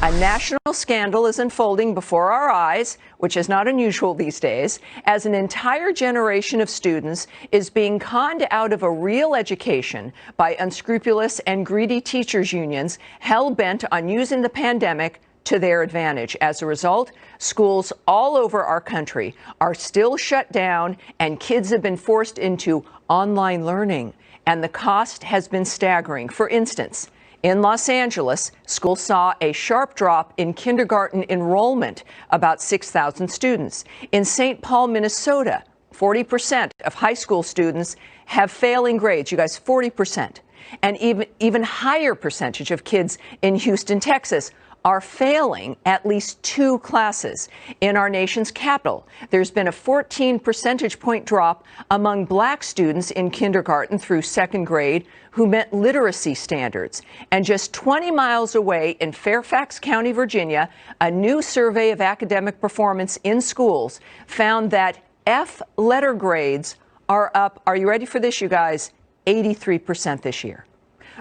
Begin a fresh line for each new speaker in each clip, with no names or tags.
A national scandal is unfolding before our eyes, which is not unusual these days, as an entire generation of students is being conned out of a real education by unscrupulous and greedy teachers' unions hell-bent on using the pandemic to their advantage. As a result, schools all over our country are still shut down, and kids have been forced into online learning, and the cost has been staggering. For instance, in Los Angeles, schools saw a sharp drop in kindergarten enrollment, about 6,000 students. In St. Paul, Minnesota, 40% of high school students have failing grades. You guys, 40%. And even higher percentage of kids in Houston, Texas, are failing at least 2 classes. In our nation's capital, there's been a 14 percentage point drop among black students in kindergarten through 2nd grade who met literacy standards. And just 20 miles away in Fairfax County, Virginia, a new survey of academic performance in schools found that F letter grades are up, are you ready for this, you guys, 83% this year.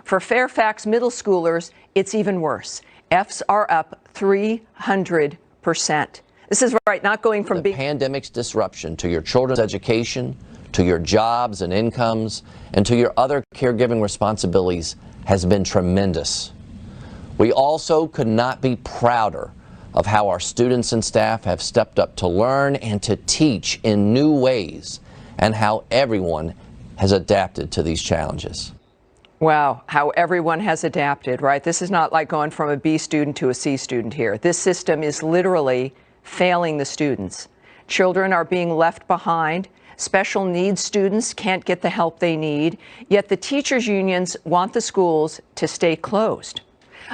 For Fairfax middle schoolers, it's even worse. Fs are up 300%. This is right, not going from
the pandemic's disruption to your children's education, to your jobs and incomes, and to your other caregiving responsibilities has been tremendous. We also could not be prouder of how our students and staff have stepped up to learn and to teach in new ways, and how everyone has adapted to these challenges.
Wow, how everyone has adapted, right? This is not like going from a B student to a C student here. This system is literally failing the students. Children are being left behind. Special needs students can't get the help they need, yet the teachers' unions want the schools to stay closed.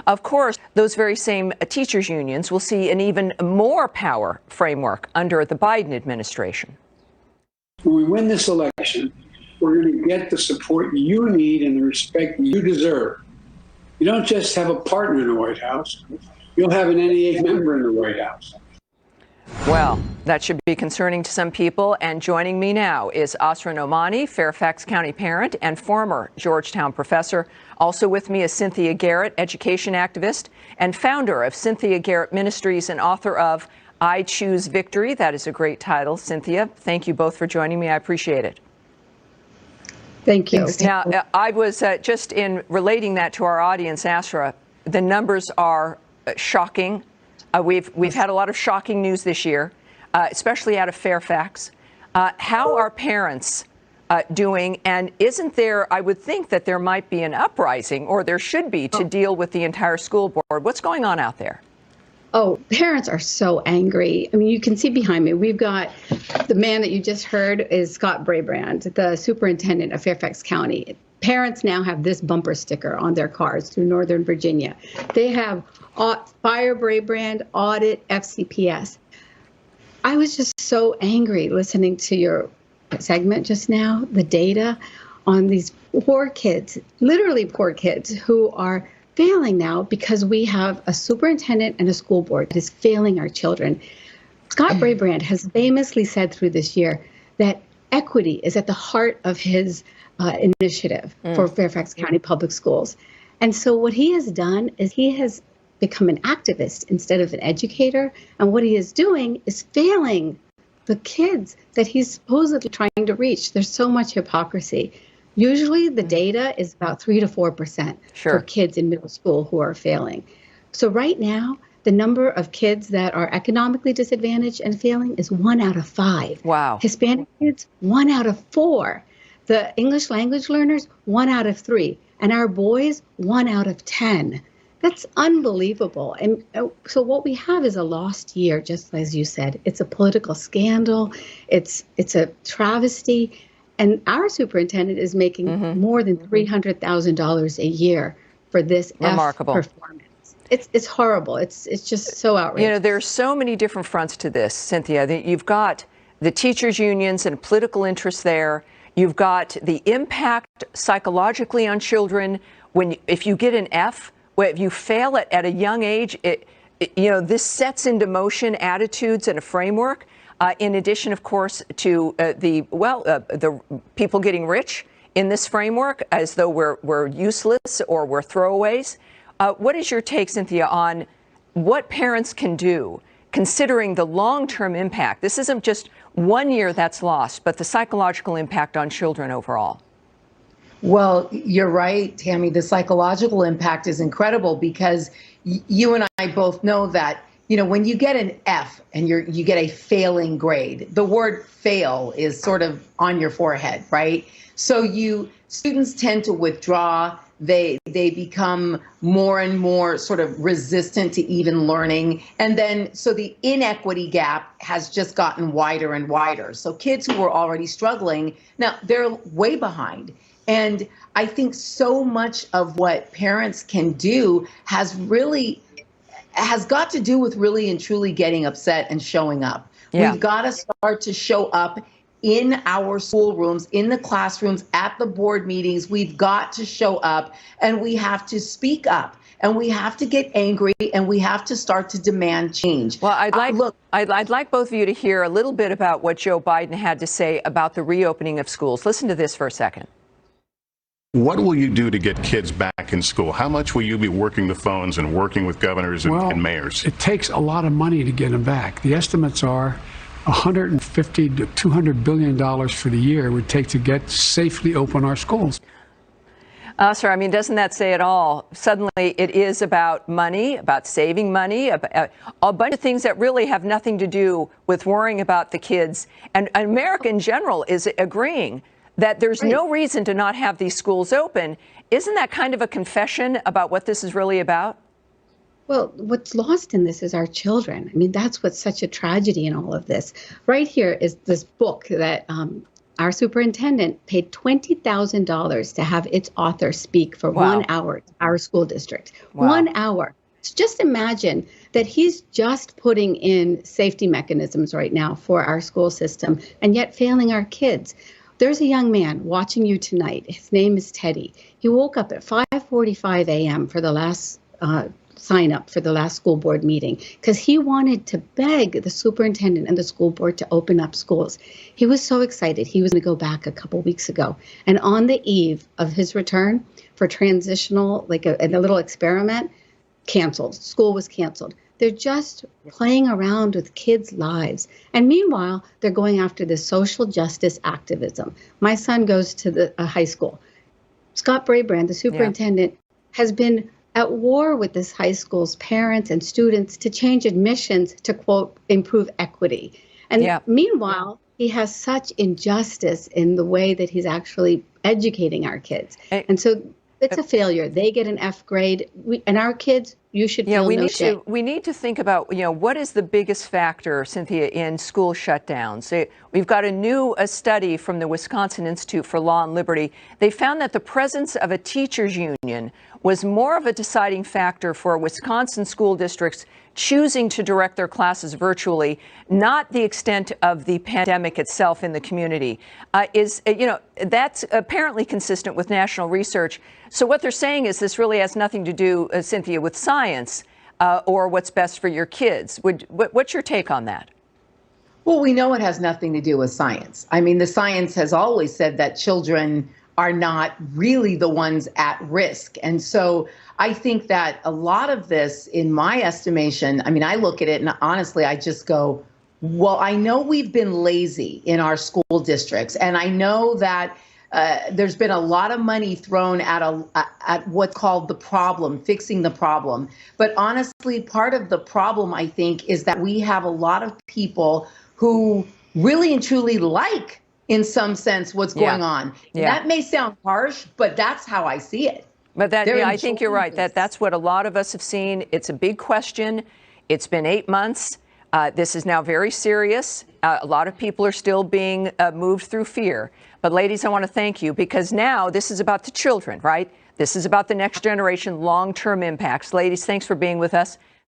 Of course, those very same teachers' unions will see an even more power framework under the Biden administration.
When we win this election, we're going to get the support you need and the respect you deserve. You don't just have a partner in the White House. You'll have an NEA member in the White House.
Well, that should be concerning to some people. And joining me now is Asra Nomani, Fairfax County parent and former Georgetown professor. Also with me is Cynthia Garrett, education activist and founder of Cynthia Garrett Ministries and author of I Choose Victory. That is a great title, Cynthia. Thank you both for joining me. I appreciate it.
Thank you.
Now, I was just in relating that to our audience, Asra, the numbers are shocking. We've had a lot of shocking news this year, especially out of Fairfax. How are parents doing? And isn't there, I would think that there might be an uprising, or there should be, to deal with the entire school board. What's going on out there?
Oh, parents are so angry. I mean, you can see behind me, we've got the man that you just heard is Scott Brabrand, the superintendent of Fairfax County. Parents now have this bumper sticker on their cars through Northern Virginia. They have Fire Brabrand, Audit, FCPS. I was just so angry listening to your segment just now, the data on these poor kids, literally poor kids who are failing now because we have a superintendent and a school board that is failing our children. Scott Brabrand has famously said through this year that equity is at the heart of his initiative for Fairfax County Public Schools. And so what he has done is he has become an activist instead of an educator. And what he is doing is failing the kids that he's supposedly trying to reach. There's so much hypocrisy. Usually the data is about 3 to 4% for kids in middle school who are failing. So right now, the number of kids that are economically disadvantaged and failing is 1 out of 5.
Wow.
Hispanic kids, 1 out of 4. The English language learners, 1 out of 3. And our boys, 1 out of 10. That's unbelievable. And so what we have is a lost year, just as you said. It's a political scandal. It's a travesty. And our superintendent is making more than $300,000 a year for this
Remarkable
performance. It's horrible. It's just so outrageous.
You know, there's so many different fronts to this, Cynthia. You've got the teachers' unions and political interests there. You've got the impact psychologically on children if you get an F, if you fail at a young age. This sets into motion attitudes and a framework. In addition, of course, to the people getting rich in this framework, as though we're useless or we're throwaways. What is your take, Cynthia, on what parents can do, considering the long-term impact. This isn't just 1 year that's lost, but the psychological impact on children overall.
Well, you're right, Tammy. The psychological impact is incredible because you and I both know that, when you get an F and you get a failing grade, the word fail is sort of on your forehead, right? So students tend to withdraw. They become more and more sort of resistant to even learning. And then so the inequity gap has just gotten wider and wider. So kids who were already struggling, now they're way behind. And I think so much of what parents can do has got to do with really and truly getting upset and showing up. Yeah. We've got to start to show up in our schoolrooms, in the classrooms, at the board meetings. We've got to show up, and we have to speak up, and we have to get angry, and we have to start to demand change.
Well, I'd like both of you to hear a little bit about what Joe Biden had to say about the reopening of schools. Listen to this for a second.
What will you do to get kids back in school? How much will you be working the phones and working with governors and mayors?
It takes a lot of money to get them back. The estimates are $150 to $200 billion for the year it would take to get safely open our schools.
Sir, I mean, doesn't that say it all? Suddenly it is about money, about saving money, about a bunch of things that really have nothing to do with worrying about the kids. And America in general is agreeing that there's no reason to not have these schools open. Isn't that kind of a confession about what this is really about?
Well, what's lost in this is our children. I mean, that's what's such a tragedy in all of this. Right here is this book that our superintendent paid $20,000 to have its author speak for 1 hour to our school district. 1 hour. So just imagine that he's just putting in safety mechanisms right now for our school system and yet failing our kids. There's a young man watching you tonight. His name is Teddy. He woke up at 5:45 a.m. for the last sign up for the last school board meeting because he wanted to beg the superintendent and the school board to open up schools. He was so excited. He was going to go back a couple weeks ago. And on the eve of his return for transitional, like a little experiment, canceled. School was canceled. They're just playing around with kids' lives. And meanwhile, they're going after this social justice activism. My son goes to the high school. Scott Brabrand, the superintendent, has been at war with this high school's parents and students to change admissions to, quote, improve equity. And meanwhile, he has such injustice in the way that he's actually educating our kids. And so it's a failure. They get an F grade. And our kids, you should feel no shame.
We need to think about, what is the biggest factor, Cynthia, in school shutdowns? We've got a study from the Wisconsin Institute for Law and Liberty. They found that the presence of a teachers union was more of a deciding factor for Wisconsin school districts choosing to direct their classes virtually, not the extent of the pandemic itself in the community. That's apparently consistent with national research. So what they're saying is this really has nothing to do, Cynthia, with science or what's best for your kids. What's your take on that?
Well, we know it has nothing to do with science. I mean, the science has always said that children are not really the ones at risk. And so I think that a lot of this, in my estimation, I mean, I look at it and honestly, I just go, well, I know we've been lazy in our school districts. And I know that there's been a lot of money thrown at what's called the problem, fixing the problem. But honestly, part of the problem, I think, is that we have a lot of people who really and truly like, in some sense, what's going on. That may sound harsh, but that's how I see it.
But I think you're right. That's what a lot of us have seen. It's a big question. It's been 8 months. This is now very serious. A lot of people are still being moved through fear. But ladies, I want to thank you because now this is about the children, right? This is about the next generation, long-term impacts. Ladies, thanks for being with us.